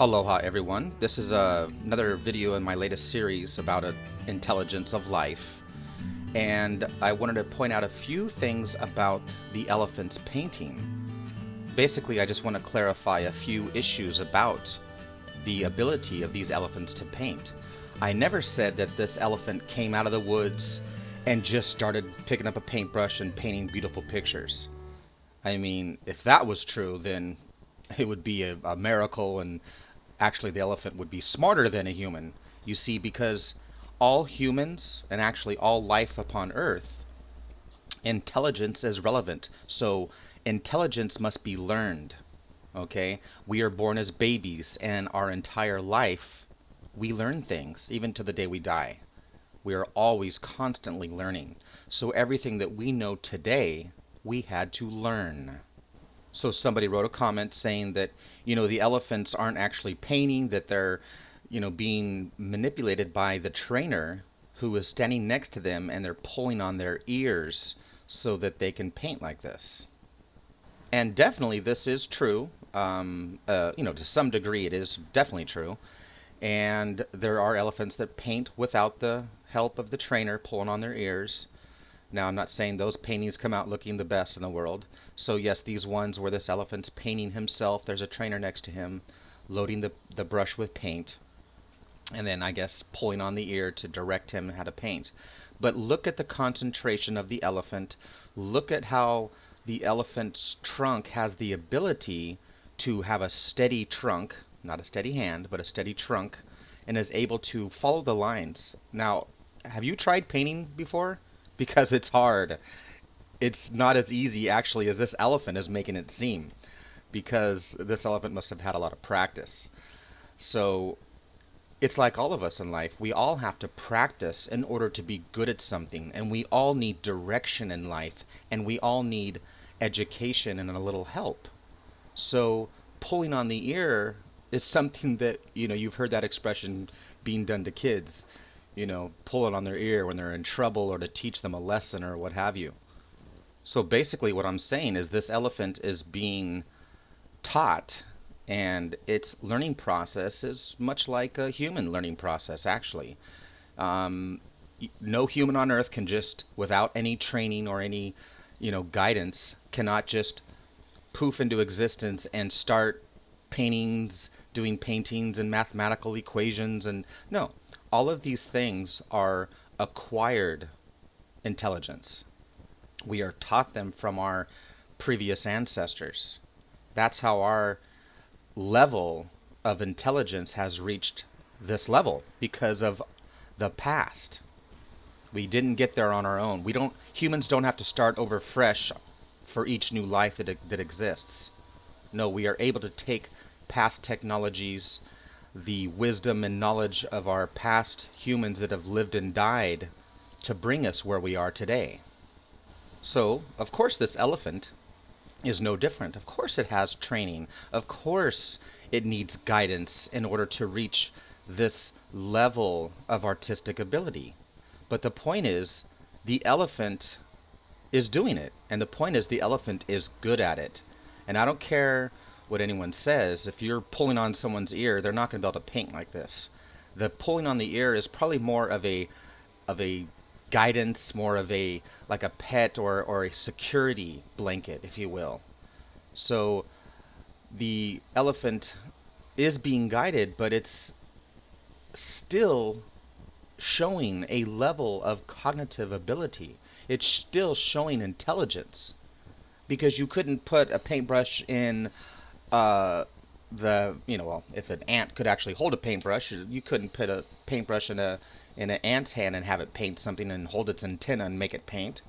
Aloha everyone. This is another video in my latest series about intelligence of life. And I wanted to point out a few things about the elephant's painting. Basically, I just want to clarify a few issues about the ability of these elephants to paint. I never said that this elephant came out of the woods and just started picking up a paintbrush and painting beautiful pictures. I mean, if that was true, then it would be a miracle, and actually the elephant would be smarter than a human. You see, because all humans and actually all life upon Earth, intelligence is relevant. So intelligence must be learned. Okay? We are born as babies, and our entire life we learn things, even to the day we die. We are always constantly learning. So everything that we know today, we had to learn. So somebody wrote a comment saying that, the elephants aren't actually painting, that they're, being manipulated by the trainer who is standing next to them, and they're pulling on their ears so that they can paint like this. And definitely this is true. To some degree it is definitely true. And there are elephants that paint without the help of the trainer pulling on their ears. Now, I'm not saying those paintings come out looking the best in the world. So, yes, these ones where this elephant's painting himself, there's a trainer next to him loading the brush with paint, and then I guess pulling on the ear to direct him how to paint. But look at the concentration of the elephant. Look at how the elephant's trunk has the ability to have a steady trunk, not a steady hand, but a steady trunk, and is able to follow the lines. Now, have you tried painting before? Because it's hard. It's not as easy actually as this elephant is making it seem, because this elephant must have had a lot of practice. So it's like all of us in life. We all have to practice in order to be good at something, and we all need direction in life, and we all need education and a little help. So pulling on the ear is something that, you've heard that expression being done to kids, pulling on their ear when they're in trouble or to teach them a lesson or what have you. So basically, what I'm saying is this elephant is being taught, and its learning process is much like a human learning process, actually. Um, no human on earth can just, without any training or any, guidance, cannot just poof into existence and start paintings, doing paintings and mathematical equations. And no, all of these things are acquired intelligence. We are taught them from our previous ancestors. That's how our level of intelligence has reached this level, because of the past. We didn't get there on our own. Humans don't have to start over fresh for each new life that exists. No, we are able to take past technologies, the wisdom and knowledge of our past humans that have lived and died, to bring us where we are today. So, of course, this elephant is no different. Of course, it has training. Of course, it needs guidance in order to reach this level of artistic ability. But the point is, the elephant is doing it. And the point is, the elephant is good at it. And I don't care what anyone says. If you're pulling on someone's ear, they're not going to be able to paint like this. The pulling on the ear is probably more of a guidance, more of a like a pet or a security blanket, if you will. So the elephant is being guided, but it's still showing a level of cognitive ability. It's still showing intelligence, because you couldn't put a paintbrush in uh, well, if an ant could actually hold a paintbrush, you couldn't put a paintbrush in an ant's hand and have it paint something and hold its antenna and make it paint.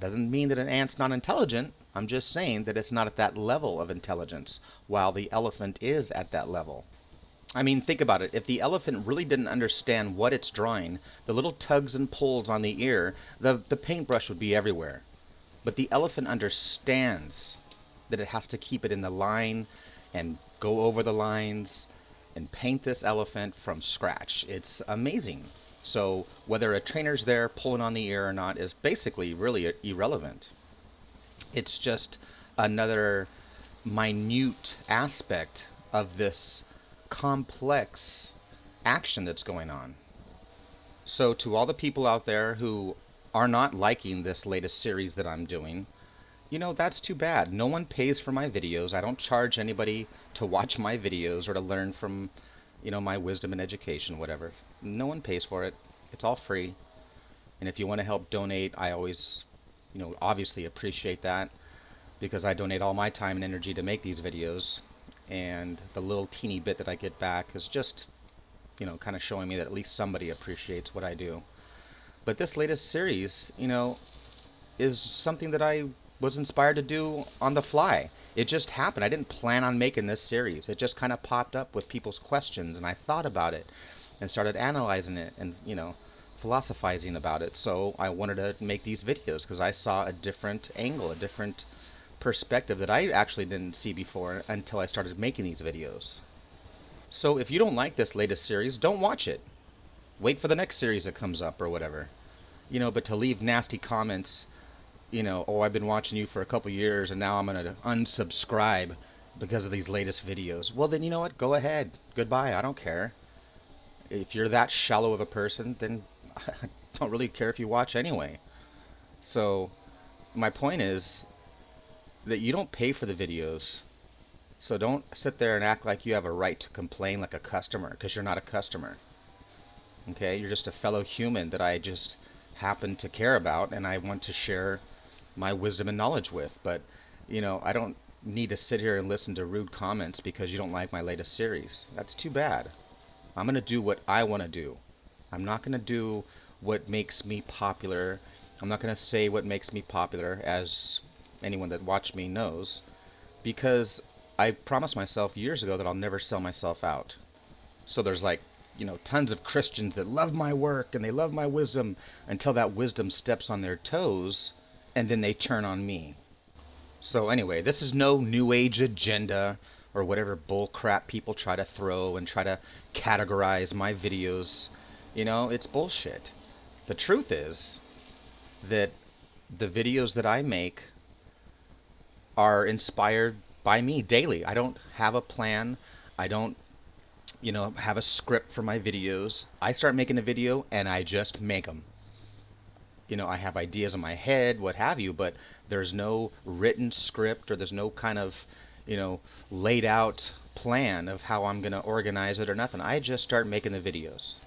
Doesn't mean that an ant's not intelligent. I'm just saying that it's not at that level of intelligence, while the elephant is at that level. I mean, think about it. If the elephant really didn't understand what it's drawing, the little tugs and pulls on the ear, the paintbrush would be everywhere. But the elephant understands that it has to keep it in the line and go over the lines and paint this elephant from scratch. It's amazing. So whether a trainer's there pulling on the ear or not is basically really irrelevant. It's just another minute aspect of this complex action that's going on. So, to all the people out there who are not liking this latest series that I'm doing, that's too bad. No one pays for my videos. I don't charge anybody to watch my videos or to learn from, my wisdom and education, whatever. No one pays for it. It's all free. And if you want to help donate, I always, obviously appreciate that because I donate all my time and energy to make these videos. And the little teeny bit that I get back is just, kind of showing me that at least somebody appreciates what I do. But this latest series, is something that I was inspired to do on the fly. It just happened. I didn't plan on making this series. It just kind of popped up with people's questions, and I thought about it and started analyzing it and, philosophizing about it. So I wanted to make these videos because I saw a different angle, a different perspective that I actually didn't see before until I started making these videos. So if you don't like this latest series, don't watch it. Wait for the next series that comes up or whatever. But to leave nasty comments, oh, I've been watching you for a couple years and now I'm going to unsubscribe because of these latest videos. Well, then you know what? Go ahead. Goodbye. I don't care. If you're that shallow of a person, then I don't really care if you watch anyway. So my point is that you don't pay for the videos. So don't sit there and act like you have a right to complain like a customer, because you're not a customer. Okay? You're just a fellow human that I just happen to care about and I want to share my wisdom and knowledge with. But, I don't need to sit here and listen to rude comments because you don't like my latest series. That's too bad. I'm going to do what I want to do. I'm not going to do what makes me popular. I'm not going to say what makes me popular, as anyone that watched me knows, because I promised myself years ago that I'll never sell myself out. So there's tons of Christians that love my work and they love my wisdom until that wisdom steps on their toes and then they turn on me. So anyway, this is no new age agenda or whatever bull crap people try to throw and try to categorize my videos. It's bullshit. The truth is that the videos that I make are inspired by me daily. I don't have a plan. I don't, have a script for my videos. I start making a video and I just make them. I have ideas in my head, what have you, but there's no written script or there's no kind of, laid out plan of how I'm going to organize it or nothing. I just start making the videos.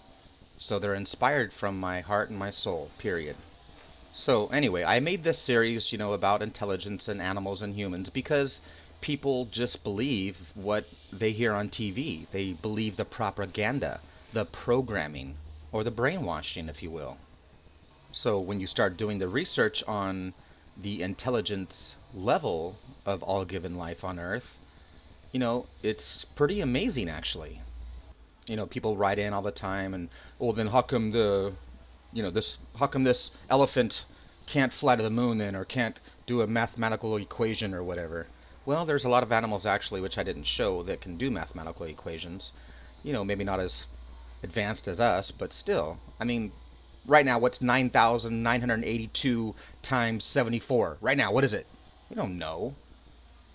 So they're inspired from my heart and my soul, period. So anyway, I made this series, about intelligence and animals and humans because people just believe what they hear on TV. They believe the propaganda, the programming, or the brainwashing, if you will. So when you start doing the research on the intelligence level of all given life on Earth, it's pretty amazing actually. People write in all the time and, oh, then how come this elephant can't fly to the moon then, or can't do a mathematical equation or whatever? Well, there's a lot of animals actually, which I didn't show, that can do mathematical equations. Maybe not as advanced as us, but still. I mean, right now, what's 9,982 times 74? Right now, what is it? We don't know.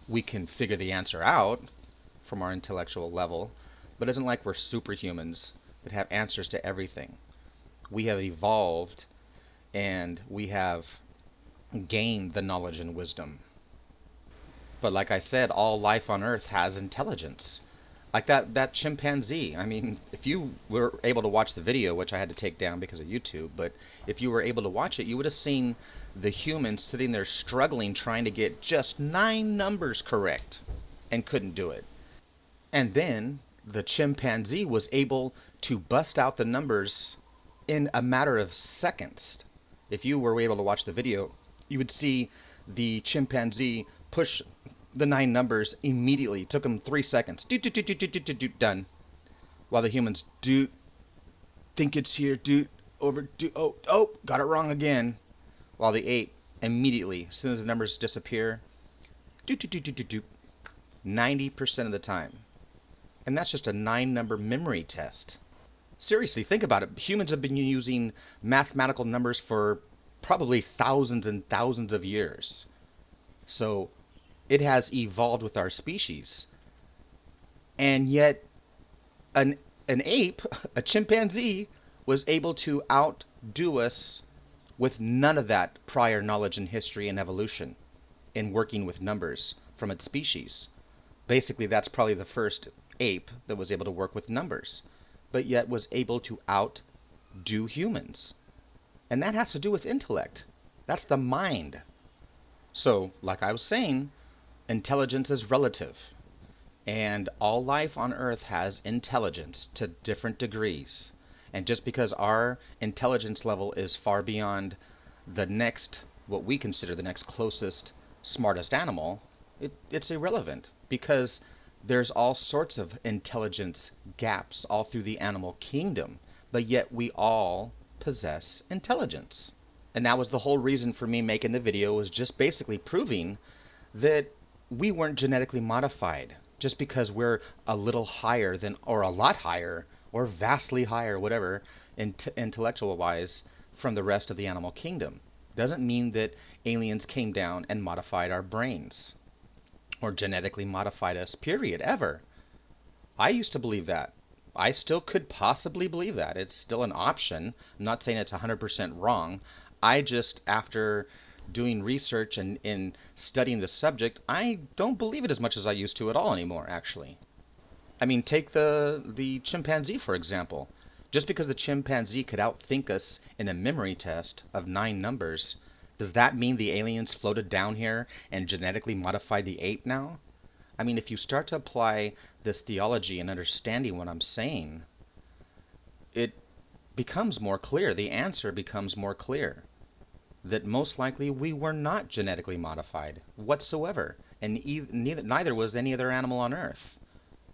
We can figure the answer out from our intellectual level, but it isn't like we're superhumans that have answers to everything. We have evolved and we have gained the knowledge and wisdom. But like I said, all life on Earth has intelligence. Like that chimpanzee. I mean, if you were able to watch the video, which I had to take down because of YouTube, but if you were able to watch it, you would have seen the human sitting there struggling trying to get just 9 numbers correct and couldn't do it. And then the chimpanzee was able to bust out the numbers in a matter of seconds. If you were able to watch the video, you would see the chimpanzee push the 9 numbers immediately. It took him 3 seconds. Done. While the humans think it's here, got it wrong again. While the ape immediately, as soon as the numbers disappear, 90% of the time. And that's just a 9-number memory test. Seriously, think about it. Humans have been using mathematical numbers for probably thousands and thousands of years. So it has evolved with our species. And yet an an ape, a chimpanzee, was able to outdo us with none of that prior knowledge in history and evolution in working with numbers from its species. Basically, that's probably the first ape that was able to work with numbers, but yet was able to outdo humans. And that has to do with intellect. That's the mind. So, like I was saying, intelligence is relative. And all life on Earth has intelligence to different degrees. And just because our intelligence level is far beyond the next, what we consider the next closest, smartest animal, it's irrelevant because there's all sorts of intelligence gaps all through the animal kingdom. But yet we all possess intelligence. And that was the whole reason for me making the video, was just basically proving that we weren't genetically modified just because we're a little higher than, or a lot higher, or vastly higher, whatever, intellectual wise, from the rest of the animal kingdom. Doesn't mean that aliens came down and modified our brains or genetically modified us, period, ever. I used to believe that. I still could possibly believe that. It's still an option. I'm not saying it's 100% wrong. I just, after doing research and studying the subject, I don't believe it as much as I used to at all anymore, actually. I mean, take the chimpanzee, for example. Just because the chimpanzee could outthink us in a memory test of 9 numbers, does that mean the aliens floated down here and genetically modified the ape now? I mean, if you start to apply this theology and understanding what I'm saying, it becomes more clear. The answer becomes more clear. That most likely we were not genetically modified whatsoever. And neither was any other animal on Earth.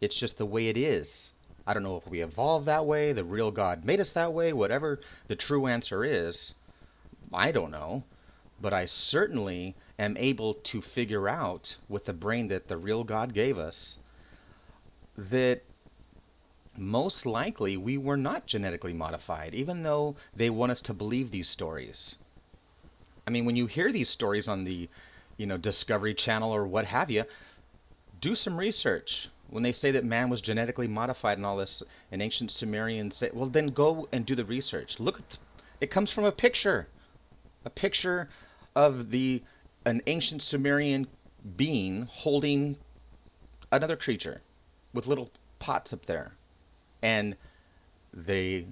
It's just the way it is. I don't know if we evolved that way, the real God made us that way, whatever the true answer is. I don't know. But I certainly am able to figure out, with the brain that the real God gave us, that most likely we were not genetically modified, even though they want us to believe these stories. I mean, when you hear these stories on the, Discovery Channel or what have you, do some research. When they say that man was genetically modified and all this, and ancient Sumerians say, well, then go and do the research. Look at, it comes from a picture of an ancient Sumerian being holding another creature with little pots up there. And they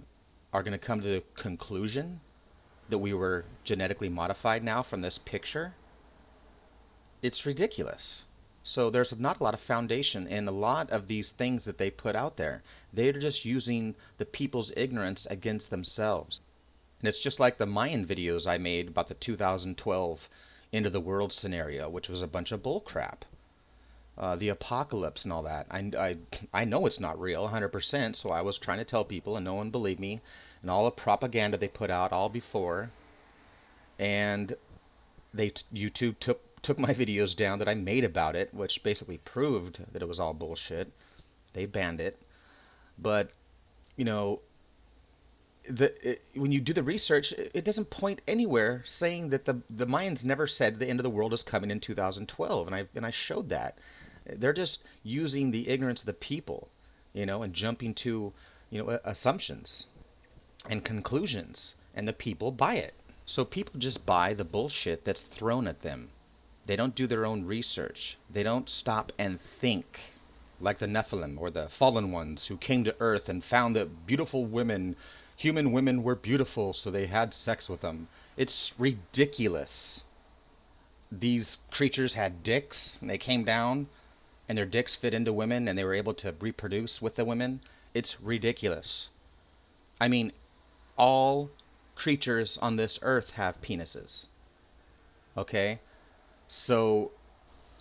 are going to come to the conclusion that we were genetically modified now from this picture. It's ridiculous. So there's not a lot of foundation in a lot of these things that they put out there. They're just using the people's ignorance against themselves. And it's just like the Mayan videos I made about the 2012 end of the world scenario, which was a bunch of bull crap. The apocalypse and all that. I know it's not real 100%, so I was trying to tell people and no one believed me. And all the propaganda they put out all before. And YouTube took my videos down that I made about it, which basically proved that it was all bullshit. They banned it. But, when you do the research, it doesn't point anywhere saying that the Mayans never said the end of the world is coming in 2012, and I showed that. They're just using the ignorance of the people, and jumping to, assumptions and conclusions, and the people buy it. So people just buy the bullshit that's thrown at them. They don't do their own research. They don't stop and think. Like the Nephilim or the fallen ones who came to Earth and found that beautiful women, human women, were beautiful, so they had sex with them. It's ridiculous. These creatures had dicks, and they came down, and their dicks fit into women, and they were able to reproduce with the women. It's ridiculous. I mean, all creatures on this earth have penises. Okay? So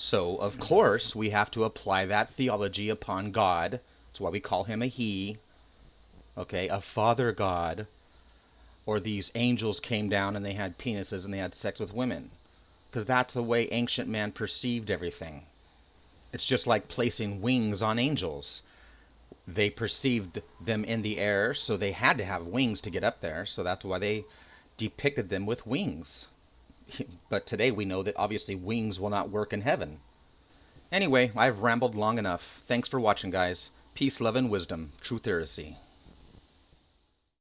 of course, we have to apply that theology upon God. That's why we call him a he. Okay? A father God. Or these angels came down and they had penises and they had sex with women. Because that's the way ancient man perceived everything. It's just like placing wings on angels. They perceived them in the air, so they had to have wings to get up there. So that's why they depicted them with wings. But today we know that obviously wings will not work in heaven. Anyway, I've rambled long enough. Thanks for watching, guys. Peace, love, and wisdom. Truthiracy.